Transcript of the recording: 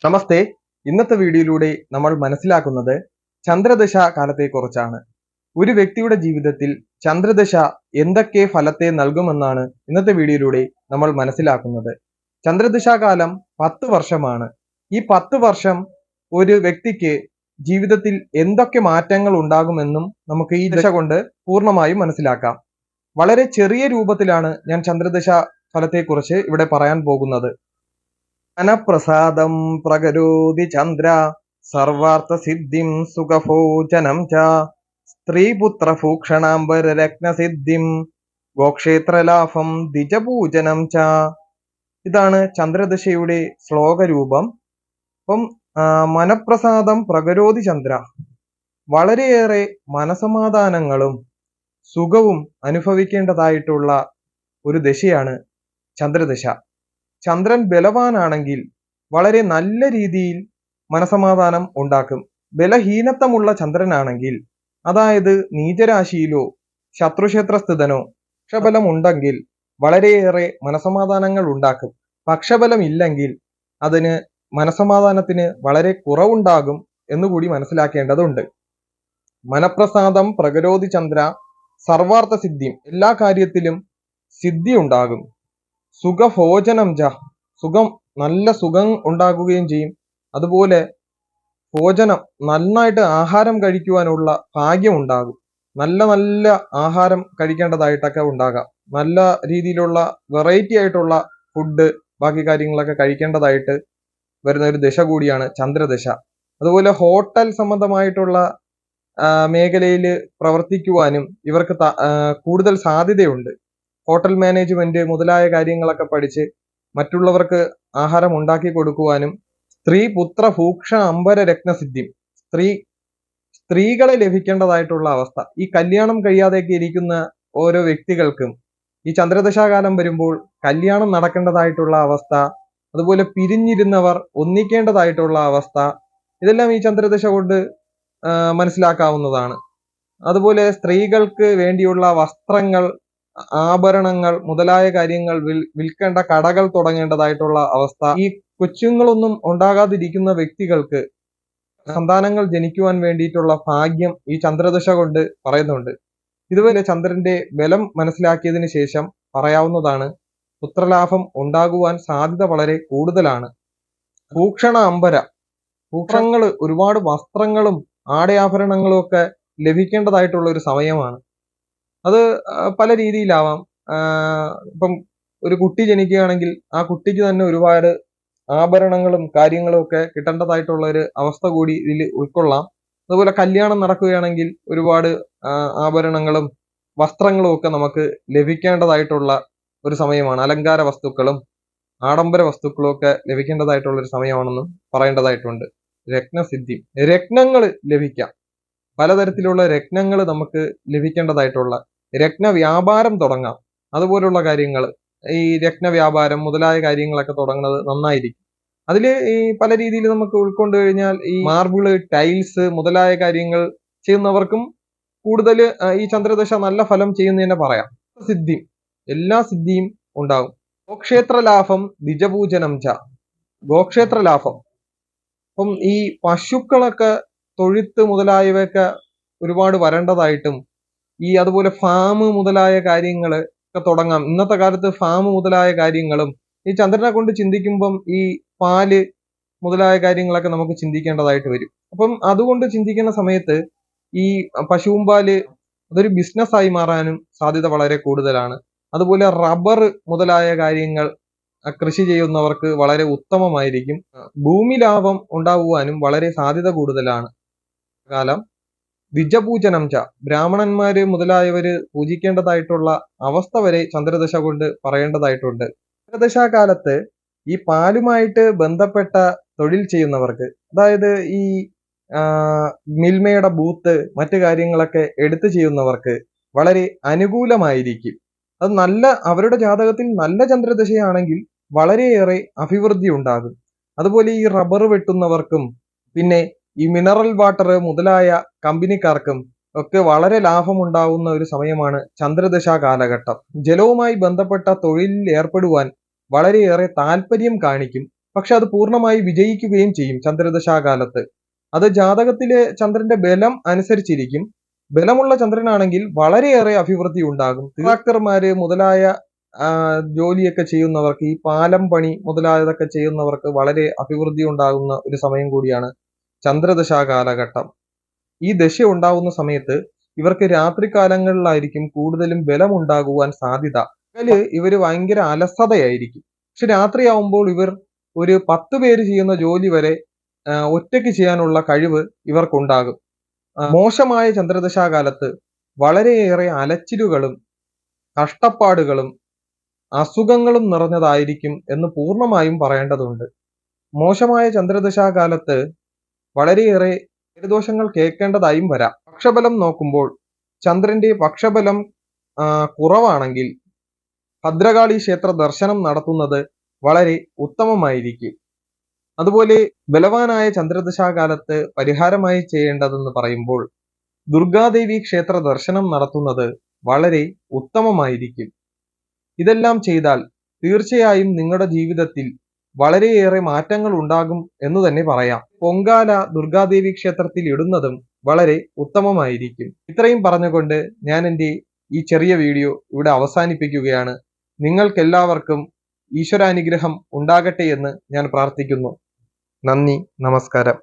നമസ്തേ. ഇന്നത്തെ വീഡിയോയിലൂടെ നമ്മൾ മനസ്സിലാക്കുന്നത് ചന്ദ്രദശ കാലത്തെക്കുറിച്ചാണ്. ഒരു വ്യക്തിയുടെ ജീവിതത്തിൽ ചന്ദ്രദശ എന്തൊക്കെ ഫലത്തെ നൽകുമെന്നാണ് ഇന്നത്തെ വീഡിയോയിലൂടെ നമ്മൾ മനസ്സിലാക്കുന്നത്. ചന്ദ്രദശാകാലം 10 വർഷമാണ്. ഈ 10 വർഷം ഒരു വ്യക്തിക്ക് ജീവിതത്തിൽ എന്തൊക്കെ മാറ്റങ്ങൾ ഉണ്ടാകുമെന്നും നമുക്ക് ഈ ദശ കൊണ്ട് പൂർണ്ണമായും മനസ്സിലാക്കാം. വളരെ ചെറിയ രൂപത്തിലാണ് ഞാൻ ചന്ദ്രദശ ഫലത്തെക്കുറിച്ച് ഇവിടെ പറയാൻ പോകുന്നത്. ധനപ്രസാദം പ്രകരോതി ചന്ദ്ര സർവാർത്ഥസിദ്ധിം സുഖഭോജനം ച സ്ത്രീപുത്രഭൂഷണാംബരരത്നസിദ്ധിം ഗോക്ഷേത്രലാഭം ദ്വിജപൂജനം ച. ഇതാണ് ചന്ദ്രദശയുടെ ശ്ലോകരൂപം. അപ്പം മനപ്രസാദം പ്രകരോതി ചന്ദ്ര, വളരെയേറെ മനസമാധാനങ്ങളും സുഖവും അനുഭവിക്കേണ്ടതായിട്ടുള്ള ഒരു ദശയാണ് ചന്ദ്രദശ. ചന്ദ്രൻ ബലവാനാണെങ്കിൽ വളരെ നല്ല രീതിയിൽ മനസമാധാനം ഉണ്ടാക്കും. ബലഹീനത്വമുള്ള ചന്ദ്രനാണെങ്കിൽ, അതായത് നീചരാശിയിലോ ശത്രുക്ഷേത്രസ്ഥിതനോ പക്ഷബലം ഉണ്ടെങ്കിൽ വളരെയേറെ മനസമാധാനങ്ങൾ ഉണ്ടാക്കും. പക്ഷബലം ഇല്ലെങ്കിൽ അതിന് മനസമാധാനത്തിന് വളരെ കുറവുണ്ടാകും എന്നുകൂടി മനസ്സിലാക്കേണ്ടതുണ്ട്. മനപ്രസാദം പ്രകരോതി ചന്ദ്ര സർവാർത്ഥ സിദ്ധിയും, എല്ലാ കാര്യത്തിലും സിദ്ധി ഉണ്ടാകും. സുഖഭോജനം ച, നല്ല സുഖം ഉണ്ടാകുകയും ചെയ്യും. അതുപോലെ ഭോജനം, നന്നായിട്ട് ആഹാരം കഴിക്കുവാനുള്ള ഭാഗ്യം ഉണ്ടാകും. നല്ല ആഹാരം കഴിക്കേണ്ടതായിട്ടൊക്കെ ഉണ്ടാകാം. നല്ല രീതിയിലുള്ള വെറൈറ്റി ആയിട്ടുള്ള ഫുഡ്, ബാക്കി കാര്യങ്ങളൊക്കെ കഴിക്കേണ്ടതായിട്ട് വരുന്ന ഒരു ദശ കൂടിയാണ് ചന്ദ്രദശ. അതുപോലെ ഹോട്ടൽ സംബന്ധമായിട്ടുള്ള മേഖലയിൽ പ്രവർത്തിക്കുവാനും ഇവർക്ക് കൂടുതൽ സാധ്യതയുണ്ട്. ഹോട്ടൽ മാനേജ്മെന്റ് മുതലായ കാര്യങ്ങളൊക്കെ പഠിച്ച് മറ്റുള്ളവർക്ക് ആഹാരം ഉണ്ടാക്കി കൊടുക്കുവാനും സ്ത്രീ പുത്ര ഭൂക്ഷ അംബര രത്നസിദ്ധിയും, സ്ത്രീകളെ ലഭിക്കേണ്ടതായിട്ടുള്ള അവസ്ഥ, ഈ കല്യാണം കഴിയാതെയൊക്കെ ഇരിക്കുന്ന ഓരോ വ്യക്തികൾക്കും ഈ ചന്ദ്രദശാകാലം വരുമ്പോൾ കല്യാണം നടക്കേണ്ടതായിട്ടുള്ള അവസ്ഥ, അതുപോലെ പിരിഞ്ഞിരുന്നവർ ഒന്നിക്കേണ്ടതായിട്ടുള്ള അവസ്ഥ, ഇതെല്ലാം ഈ ചന്ദ്രദശ കൊണ്ട് മനസ്സിലാക്കാവുന്നതാണ്. അതുപോലെ സ്ത്രീകൾക്ക് വേണ്ടിയുള്ള വസ്ത്രങ്ങൾ, ആഭരണങ്ങൾ മുതലായ കാര്യങ്ങൾ വിൽക്കേണ്ട കടകൾ തുടങ്ങേണ്ടതായിട്ടുള്ള അവസ്ഥ, ഈ കൊച്ചുങ്ങളൊന്നും ഉണ്ടാകാതിരിക്കുന്ന വ്യക്തികൾക്ക് സന്താനങ്ങൾ ജനിക്കുവാൻ വേണ്ടിയിട്ടുള്ള ഭാഗ്യം ഈ ചന്ദ്രദശ കൊണ്ട് പറയുന്നുണ്ട്. ഇതുപോലെ ചന്ദ്രന്റെ ബലം മനസ്സിലാക്കിയതിന് ശേഷം പറയാവുന്നതാണ്, പുത്രലാഭം ഉണ്ടാകുവാൻ സാധ്യത വളരെ കൂടുതലാണ്. ഭൂഷണ അംബര, ഭൂഷണങ്ങൾ, ഒരുപാട് വസ്ത്രങ്ങളും ആടയാഭരണങ്ങളും ഒക്കെ ലഭിക്കേണ്ടതായിട്ടുള്ള ഒരു സമയമാണ്. അത് പല രീതിയിലാവാം. ഇപ്പം ഒരു കുട്ടി ജനിക്കുകയാണെങ്കിൽ ആ കുട്ടിക്ക് തന്നെ ഒരുപാട് ആഭരണങ്ങളും കാര്യങ്ങളും ഒക്കെ കിട്ടേണ്ടതായിട്ടുള്ള ഒരു അവസ്ഥ കൂടി ഇതിൽ ഉൾക്കൊള്ളാം. അതുപോലെ കല്യാണം നടക്കുകയാണെങ്കിൽ ഒരുപാട് ആഭരണങ്ങളും വസ്ത്രങ്ങളും ഒക്കെ നമുക്ക് ലഭിക്കേണ്ടതായിട്ടുള്ള ഒരു സമയമാണ്. അലങ്കാര വസ്തുക്കളും ആഡംബര വസ്തുക്കളും ഒക്കെ ലഭിക്കേണ്ടതായിട്ടുള്ള ഒരു സമയമാണെന്നും പറയേണ്ടതായിട്ടുണ്ട്. രത്നസിദ്ധി, രത്നങ്ങൾ ലഭിക്കാം. പലതരത്തിലുള്ള രത്നങ്ങൾ നമുക്ക് ലഭിക്കേണ്ടതായിട്ടുള്ള, രത്ന വ്യാപാരം തുടങ്ങാം. അതുപോലുള്ള കാര്യങ്ങൾ, ഈ രത്ന വ്യാപാരം മുതലായ കാര്യങ്ങളൊക്കെ തുടങ്ങുന്നത് നന്നായിരിക്കും. അതിൽ ഈ പല രീതിയിൽ നമുക്ക് ഉൾക്കൊണ്ടു കഴിഞ്ഞാൽ ഈ മാർബിള്, ടൈൽസ് മുതലായ കാര്യങ്ങൾ ചെയ്യുന്നവർക്കും കൂടുതൽ ഈ ചന്ദ്രദശ നല്ല ഫലം ചെയ്യുന്നതിനെ പറയാം. സിദ്ധി, എല്ലാ സിദ്ധിയും ഉണ്ടാകും. ഗോക്ഷേത്ര ലാഭം ദ്വിജപൂജനം ച, ഗോക്ഷേത്ര ലാഭം. അപ്പം ഈ പശുക്കളൊക്കെ, തൊഴുത്ത് മുതലായവയൊക്കെ ഒരുപാട് വരേണ്ടതായിട്ടും, ഈ അതുപോലെ ഫാം മുതലായ കാര്യങ്ങൾ ഒക്കെ തുടങ്ങാം. ഇന്നത്തെ കാലത്ത് ഫാം മുതലായ കാര്യങ്ങളും ഈ ചന്ദ്രനെ കൊണ്ട് ചിന്തിക്കുമ്പം ഈ പാല് മുതലായ കാര്യങ്ങളൊക്കെ നമുക്ക് ചിന്തിക്കേണ്ടതായിട്ട് വരും. അപ്പം അതുകൊണ്ട് ചിന്തിക്കുന്ന സമയത്ത് ഈ പശുവും പാല് അതൊരു ബിസിനസ്സായി മാറാനും സാധ്യത വളരെ കൂടുതലാണ്. അതുപോലെ റബ്ബർ മുതലായ കാര്യങ്ങൾ കൃഷി ചെയ്യുന്നവർക്ക് വളരെ ഉത്തമമായിരിക്കും. ഭൂമി ലാഭം ഉണ്ടാകുവാനും വളരെ സാധ്യത കൂടുതലാണ്. കാലം ദ്വിജപൂജനം ച, ബ്രാഹ്മണന്മാര് മുതലായവര് പൂജിക്കേണ്ടതായിട്ടുള്ള അവസ്ഥ വരെ ചന്ദ്രദശ കൊണ്ട് പറയേണ്ടതായിട്ടുണ്ട്. ചന്ദ്രദശാകാലത്ത് ഈ പാലുമായിട്ട് ബന്ധപ്പെട്ട തൊഴിൽ ചെയ്യുന്നവർക്ക്, അതായത് ഈ മിൽമയുടെ ബൂത്ത് മറ്റു കാര്യങ്ങളൊക്കെ എടുത്തു ചെയ്യുന്നവർക്ക് വളരെ അനുകൂലമായിരിക്കും. അത് അവരുടെ ജാതകത്തിൽ നല്ല ചന്ദ്രദശയാണെങ്കിൽ വളരെയേറെ അഭിവൃദ്ധി ഉണ്ടാകും. അതുപോലെ ഈ റബ്ബർ വെട്ടുന്നവർക്കും പിന്നെ ഈ മിനറൽ വാട്ടർ മുതലായ കമ്പനിക്കാർക്കും ഒക്കെ വളരെ ലാഭമുണ്ടാവുന്ന ഒരു സമയമാണ് ചന്ദ്രദശാ കാലഘട്ടം. ജലവുമായി ബന്ധപ്പെട്ട തൊഴിലിൽ ഏർപ്പെടുവാൻ വളരെയേറെ താല്പര്യം കാണിക്കും. പക്ഷെ അത് പൂർണ്ണമായി വിജയിക്കുകയും ചെയ്യും ചന്ദ്രദശാകാലത്ത്. അത് ജാതകത്തിലെ ചന്ദ്രന്റെ ബലം അനുസരിച്ചിരിക്കും. ബലമുള്ള ചന്ദ്രനാണെങ്കിൽ വളരെയേറെ അഭിവൃദ്ധി ഉണ്ടാകും. കോൺട്രാക്ടർമാര് മുതലായ ജോലിയൊക്കെ ചെയ്യുന്നവർക്ക്, ഈ പാലം പണി മുതലായതൊക്കെ ചെയ്യുന്നവർക്ക് വളരെ അഭിവൃദ്ധി ഉണ്ടാകുന്ന ഒരു സമയം കൂടിയാണ് ചന്ദ്രദശാ കാലഘട്ടം. ഈ ദശ ഉണ്ടാകുന്ന സമയത്ത് ഇവർക്ക് രാത്രികാലങ്ങളിലായിരിക്കും കൂടുതലും ബലമുണ്ടാകുവാൻ സാധ്യത. പകല് ഇവര് ഭയങ്കര അലസതയായിരിക്കും. പക്ഷെ രാത്രിയാവുമ്പോൾ ഇവർ ഒരു 10 പേര് ചെയ്യുന്ന ജോലി വരെ ഒറ്റയ്ക്ക് ചെയ്യാനുള്ള കഴിവ് ഇവർക്കുണ്ടാകും. മോശമായ ചന്ദ്രദശാകാലത്ത് വളരെയേറെ അലച്ചിലുകളും കഷ്ടപ്പാടുകളും അസുഖങ്ങളും നിറഞ്ഞതായിരിക്കും എന്ന് പൂർണ്ണമായും പറയേണ്ടതുണ്ട്. മോശമായ ചന്ദ്രദശാകാലത്ത് വളരെയേറെ ദോഷങ്ങൾ കേൾക്കേണ്ടതായും വരാം. പക്ഷബലം നോക്കുമ്പോൾ ചന്ദ്രന്റെ പക്ഷബലം കുറവാണെങ്കിൽ ഭദ്രകാളി ക്ഷേത്ര ദർശനം നടത്തുന്നത് വളരെ ഉത്തമമായിരിക്കും. അതുപോലെ ബലവാനായ ചന്ദ്രദശാകാലത്ത് പരിഹാരമായി ചെയ്യേണ്ടതെന്ന് പറയുമ്പോൾ ദുർഗാദേവി ക്ഷേത്ര ദർശനം നടത്തുന്നത് വളരെ ഉത്തമമായിരിക്കും. ഇതെല്ലാം ചെയ്താൽ തീർച്ചയായും നിങ്ങളുടെ ജീവിതത്തിൽ വളരെയേറെ മാറ്റങ്ങൾ ഉണ്ടാകും എന്ന് തന്നെ പറയാം. പൊങ്കാല ദുർഗാദേവി ക്ഷേത്രത്തിൽ ഇടുന്നതും വളരെ ഉത്തമമായിരിക്കും. ഇത്രയും പറഞ്ഞുകൊണ്ട് ഞാൻ എൻ്റെ ഈ ചെറിയ വീഡിയോ ഇവിടെ അവസാനിപ്പിക്കുകയാണ്. നിങ്ങൾക്കെല്ലാവർക്കും ഈശ്വരാനുഗ്രഹം ഉണ്ടാകട്ടെ എന്ന് ഞാൻ പ്രാർത്ഥിക്കുന്നു. നന്ദി, നമസ്കാരം.